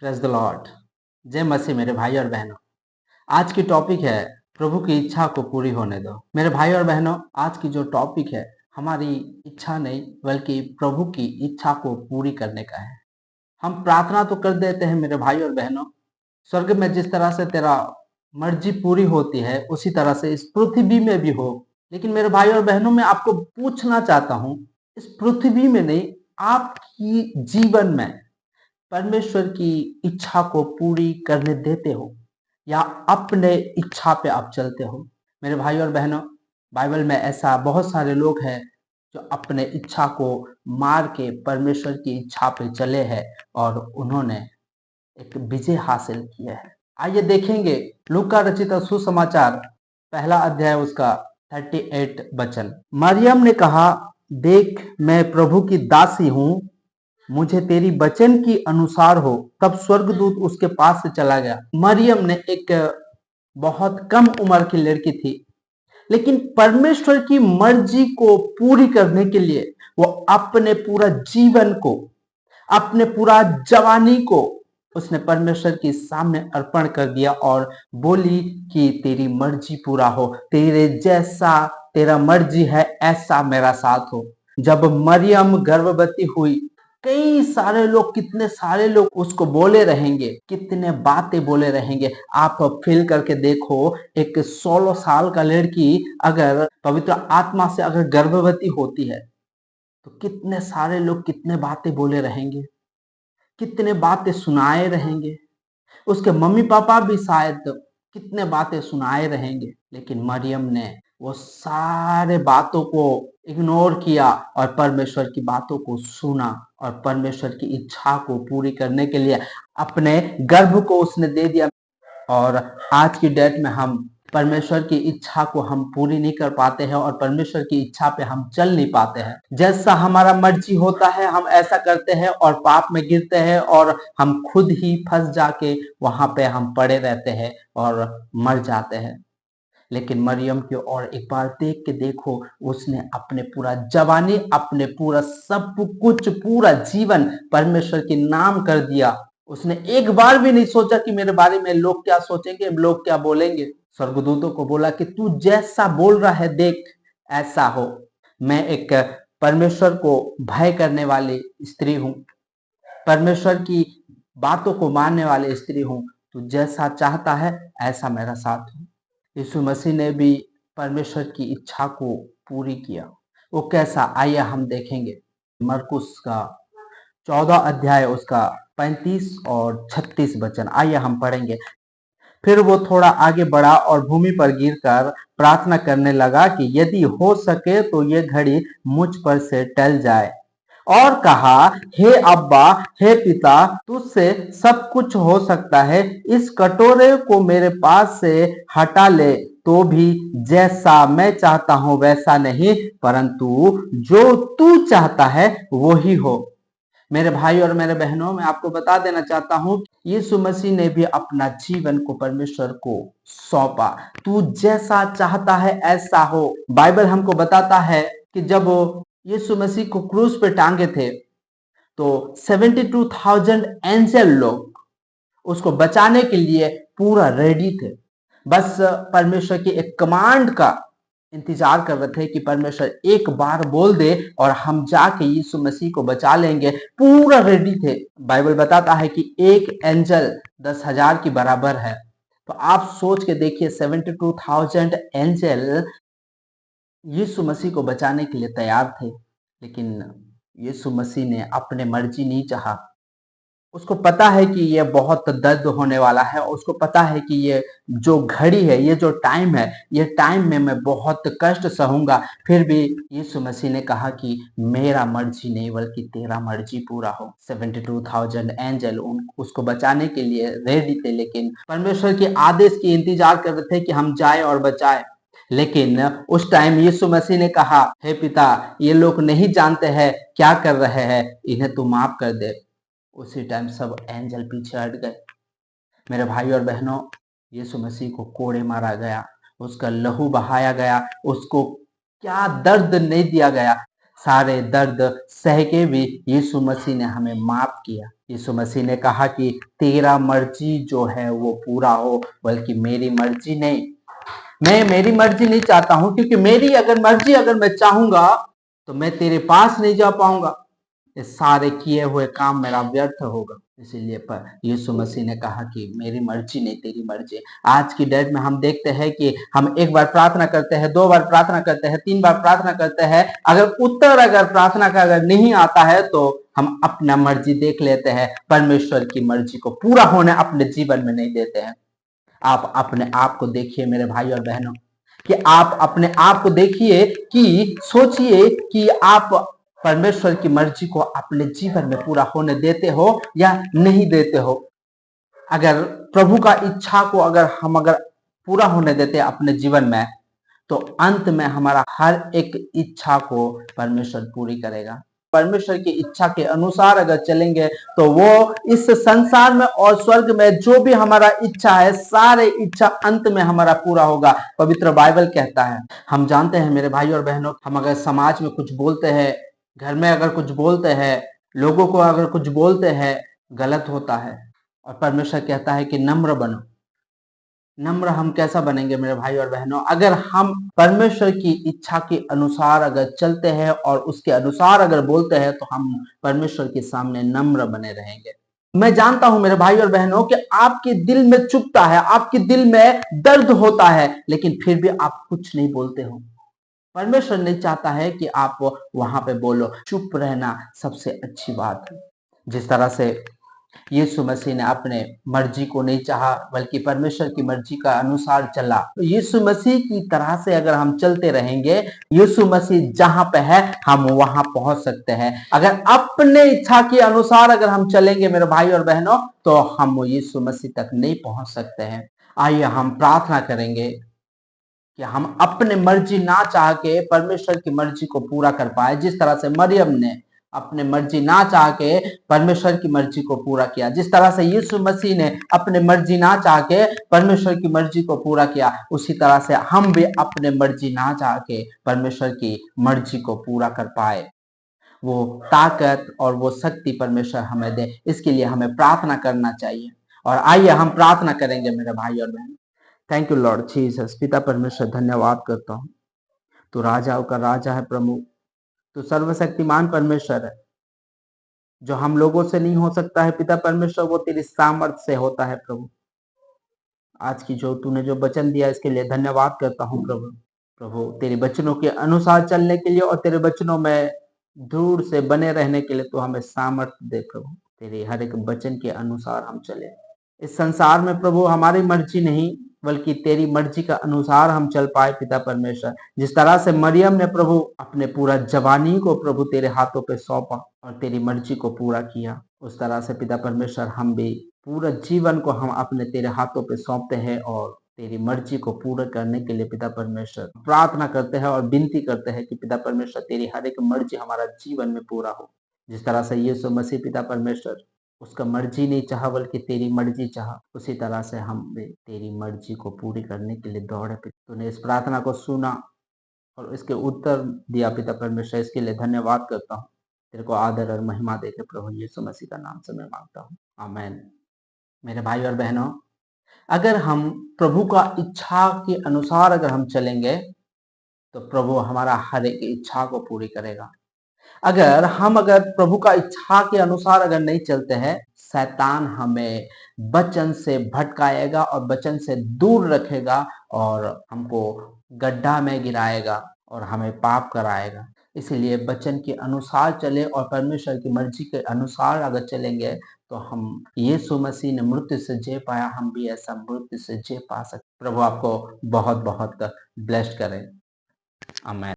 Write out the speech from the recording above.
Praise the Lord. जय मसीह मेरे भाई और बहनों। आज की टॉपिक है प्रभु की इच्छा को पूरी होने दो। मेरे भाई और बहनों, आज की जो टॉपिक है हमारी इच्छा नहीं बल्कि प्रभु की इच्छा को पूरी करने का है। हम प्रार्थना तो कर देते हैं मेरे भाई और बहनों, स्वर्ग में जिस तरह से तेरा मर्जी पूरी होती है उसी तरह से इस पृथ्वी में भी हो। लेकिन मेरे भाई और बहनों, मैं आपको पूछना चाहता हूँ, इस पृथ्वी में नहीं, आपकी जीवन में परमेश्वर की इच्छा को पूरी करने देते हो या अपने इच्छा पे आप चलते हो? मेरे भाई और बहनों, बाइबल में ऐसा बहुत सारे लोग हैं जो अपने इच्छा को मार के परमेश्वर की इच्छा पे चले हैं और उन्होंने एक विजय हासिल किया है। आइए देखेंगे लूका रचित सुसमाचार पहला अध्याय उसका 38 वचन। मरियम ने कहा, देख मैं प्रभु की दासी हूँ, मुझे तेरी वचन की अनुसार हो। तब स्वर्गदूत उसके पास से चला गया। मरियम ने एक बहुत कम उम्र की लड़की थी, लेकिन परमेश्वर की मर्जी को पूरी करने के लिए वो अपने पूरा जीवन को, अपने पूरा जवानी को उसने परमेश्वर के सामने अर्पण कर दिया और बोली कि तेरी मर्जी पूरा हो, तेरे जैसा तेरा मर्जी है ऐसा मेरा साथ हो। जब मरियम गर्भवती हुई, कई सारे लोग, कितने सारे लोग उसको बोले रहेंगे, कितने बातें बोले रहेंगे। आप फील करके देखो, एक 16 साल का लड़की अगर पवित्र आत्मा से अगर गर्भवती होती है तो कितने सारे लोग कितने बातें बोले रहेंगे, कितने बातें सुनाए रहेंगे। उसके मम्मी पापा भी शायद कितने बातें सुनाए रहेंगे। लेकिन मरियम ने वो सारे बातों को इग्नोर किया और परमेश्वर की बातों को सुना और परमेश्वर की इच्छा को पूरी करने के लिए अपने गर्भ को उसने दे दिया। और आज की डेट में हम परमेश्वर की इच्छा को हम पूरी नहीं कर पाते हैं और परमेश्वर की इच्छा पे हम चल नहीं पाते हैं। जैसा हमारा मर्जी होता है हम ऐसा करते हैं और पाप में गिरते हैं और हम खुद ही फंस जाके वहां पे हम पड़े रहते हैं और मर जाते हैं। लेकिन मरियम की ओर एक बार देख के देखो, उसने अपने पूरा जवानी, अपने पूरा सब कुछ, पूरा जीवन परमेश्वर के नाम कर दिया। उसने एक बार भी नहीं सोचा कि मेरे बारे में लोग क्या सोचेंगे, लोग क्या बोलेंगे। स्वर्गदूतों को बोला कि तू जैसा बोल रहा है देख ऐसा हो। मैं एक परमेश्वर को भय करने वाली स्त्री हूँ, परमेश्वर की बातों को मानने वाली स्त्री हूँ। तू जैसा चाहता है ऐसा मेरा साथ हो। यीशु मसीह ने भी परमेश्वर की इच्छा को पूरी किया। वो कैसा, आइए हम देखेंगे। मरकुस का 14 अध्याय उसका 35 और 36 वचन आइए हम पढ़ेंगे। फिर वो थोड़ा आगे बढ़ा और भूमि पर गिरकर प्रार्थना करने लगा कि यदि हो सके तो ये घड़ी मुझ पर से टल जाए, और कहा, हे अब्बा, हे पिता, तुझसे सब कुछ हो सकता है, इस कटोरे को मेरे पास से हटा ले, तो भी जैसा मैं चाहता हूं वैसा नहीं, परंतु जो तू चाहता है वो ही हो। मेरे भाई और मेरे बहनों, मैं आपको बता देना चाहता हूं, यीशु मसीह ने भी अपना जीवन को परमेश्वर को सौंपा। तू जैसा चाहता है ऐसा हो। बाइबल हमको बताता है कि जब यीशु मसीह को क्रूस पे टांगे थे तो 72,000 एंजल लोग उसको बचाने के लिए पूरा रेडी थे। बस परमेश्वर की एक कमांड का इंतजार कर रहे थे कि परमेश्वर एक बार बोल दे और हम जाके यीशु मसीह को बचा लेंगे। पूरा रेडी थे। बाइबल बताता है कि एक एंजल 10,000 की बराबर है। तो आप सोच के देखिए, 72,000 एंजल यीशु मसीह को बचाने के लिए तैयार थे। लेकिन यीशु मसीह ने अपने मर्जी नहीं चाहा। उसको पता है कि ये बहुत दर्द होने वाला है, उसको पता है कि ये जो घड़ी है, ये जो टाइम है, ये टाइम में मैं बहुत कष्ट सहूंगा। फिर भी यीशु मसीह ने कहा कि मेरा मर्जी नहीं बल्कि तेरा मर्जी पूरा हो। 72,000 एंजल उसको बचाने के लिए रेडी थे, लेकिन परमेश्वर के आदेश की इंतजार कर रहे थे कि हम जाए और बचाए। लेकिन उस टाइम यीशु मसीह ने कहा, हे पिता, ये लोग नहीं जानते हैं क्या कर रहे हैं, इन्हें तू माफ कर दे। उसी टाइम सब एंजल पीछे हट गए। मेरे भाई और बहनों, यीशु मसीह को कोड़े मारा गया, उसका लहू बहाया गया, उसको क्या दर्द नहीं दिया गया। सारे दर्द सह के भी यीशु मसीह ने हमें माफ किया। यीशु मसीह ने कहा कि तेरा मर्जी जो है वो पूरा हो, बल्कि मेरी मर्जी नहीं। मैं मेरी मर्जी नहीं चाहता हूं, क्योंकि मेरी अगर मर्जी अगर मैं चाहूंगा तो मैं तेरे पास नहीं जा पाऊंगा। ये सारे किए हुए काम मेरा व्यर्थ होगा। इसीलिए पर यीशु मसीह ने कहा कि मेरी मर्जी नहीं तेरी मर्जी। आज की डेट में हम देखते हैं कि हम एक बार प्रार्थना करते हैं, 2 बार प्रार्थना करते हैं, 3 बार प्रार्थना करते हैं, अगर उत्तर अगर प्रार्थना का अगर नहीं आता है तो हम अपना मर्जी देख लेते हैं, परमेश्वर की मर्जी को पूरा होने अपने जीवन में नहीं देते हैं। आप अपने आप को देखिए मेरे भाई और बहनों, कि आप अपने आप को देखिए, कि सोचिए कि आप परमेश्वर की मर्जी को अपने जीवन में पूरा होने देते हो या नहीं देते हो। अगर प्रभु का इच्छा को अगर पूरा होने देते अपने जीवन में, तो अंत में हमारा हर एक इच्छा को परमेश्वर पूरी करेगा। परमेश्वर की इच्छा के अनुसार अगर चलेंगे तो वो इस संसार में और स्वर्ग में जो भी हमारा इच्छा है, सारे इच्छा अंत में हमारा पूरा होगा। पवित्र बाइबल कहता है, हम जानते हैं मेरे भाई और बहनों, हम अगर समाज में कुछ बोलते हैं, घर में अगर कुछ बोलते हैं, लोगों को अगर कुछ बोलते हैं, गलत होता है। और परमेश्वर कहता है कि नम्र बनो। नम्र हम कैसा बनेंगे मेरे भाई और बहनों? अगर हम परमेश्वर की इच्छा के अनुसार अगर चलते हैं और उसके अनुसार अगर बोलते हैं, तो हम परमेश्वर के सामने नम्र बने रहेंगे। मैं जानता हूं मेरे भाई और बहनों कि आपके दिल में चुभता है, आपके दिल में दर्द होता है, लेकिन फिर भी आप कुछ नहीं बोलते हो। परमेश्वर नहीं चाहता है कि आप वहां पे बोलो। चुप रहना सबसे अच्छी बात है। जिस तरह से यीशु मसीह ने अपने मर्जी को नहीं चाहा, बल्कि परमेश्वर की मर्जी का अनुसार चला, तो यीशु मसीह की तरह से अगर हम चलते रहेंगे, यीशु मसीह जहां पे है हम वहां पहुंच सकते हैं। अगर अपने इच्छा के अनुसार अगर हम चलेंगे मेरे भाई और बहनों, तो हम यीशु मसीह तक नहीं पहुंच सकते हैं। आइए हम प्रार्थना करेंगे कि हम अपने मर्जी ना चाह के परमेश्वर की मर्जी को पूरा कर पाए। जिस तरह से मरियम ने अपने मर्जी ना चाह के परमेश्वर की मर्जी को पूरा किया, जिस तरह से यीशु मसीह ने अपने मर्जी ना चाह के परमेश्वर की मर्जी को पूरा किया, उसी तरह से हम भी अपने मर्जी ना चाह के परमेश्वर की मर्जी को पूरा कर पाए। वो ताकत और वो शक्ति परमेश्वर हमें दे, इसके लिए हमें प्रार्थना करना चाहिए। और आइए हम प्रार्थना करेंगे मेरे भाई और बहन। Thank you Lord Jesus. पिता परमेश्वर, धन्यवाद करता हूँ। तू राजाओं का राजा है प्रभु, तू सर्वशक्तिमान परमेश्वर है। जो हम लोगों से नहीं हो सकता है पिता परमेश्वर, वो तेरी सामर्थ्य से होता है प्रभु। आज की जो तूने जो वचन दिया, इसके लिए धन्यवाद करता हूँ प्रभु। प्रभु तेरे वचनों के अनुसार चलने के लिए और तेरे वचनों में दूर से बने रहने के लिए तू हमें सामर्थ्य दे प्रभु। तेरे हर एक वचन के अनुसार हम चले। इस संसार में प्रभु हमारी मर्जी नहीं, बल्कि तेरी मर्जी का अनुसार हम चल पाए पिता परमेश्वर। जिस तरह से मरियम ने प्रभु अपने पूरा जवानी को प्रभु तेरे हाथों पे सौंपा और तेरी मर्जी को पूरा किया, उस तरह से पिता परमेश्वर हम भी पूरा जीवन को हम अपने तेरे हाथों पे सौंपते हैं और तेरी मर्जी को पूरा करने के लिए पिता परमेश्वर प्रार्थना करते हैं और विनती करते हैं कि पिता परमेश्वर तेरी हर एक मर्जी हमारा जीवन में पूरा हो। जिस तरह से यीशु मसीह पिता परमेश्वर उसका मर्जी नहीं चाहा, बल्कि तेरी मर्जी चाहा, उसी तरह से हम भी तेरी मर्जी को पूरी करने के लिए दौड़े। तूने इस प्रार्थना को सुना और इसके उत्तर दिया पिता परमेश्वर, इसके लिए धन्यवाद करता हूँ। तेरे को आदर और महिमा देकर प्रभु यीशु मसीह का नाम से मैं मांगता हूँ, आमीन। मेरे भाई और बहनों, अगर हम प्रभु का इच्छा के अनुसार अगर हम चलेंगे, तो प्रभु हमारा हर एक इच्छा को पूरी करेगा। अगर प्रभु का इच्छा के अनुसार अगर नहीं चलते हैं, शैतान हमें वचन से भटकाएगा और वचन से दूर रखेगा और हमको गड्ढा में गिराएगा और हमें पाप कराएगा। इसलिए वचन के अनुसार चले और परमेश्वर की मर्जी के अनुसार अगर चलेंगे, तो हम यीशु मसीह ने मृत्यु से जी पाया, हम भी ऐसा मृत्यु से जी पा सकते। प्रभु आपको बहुत बहुत ब्लेस्ड करें, आमीन।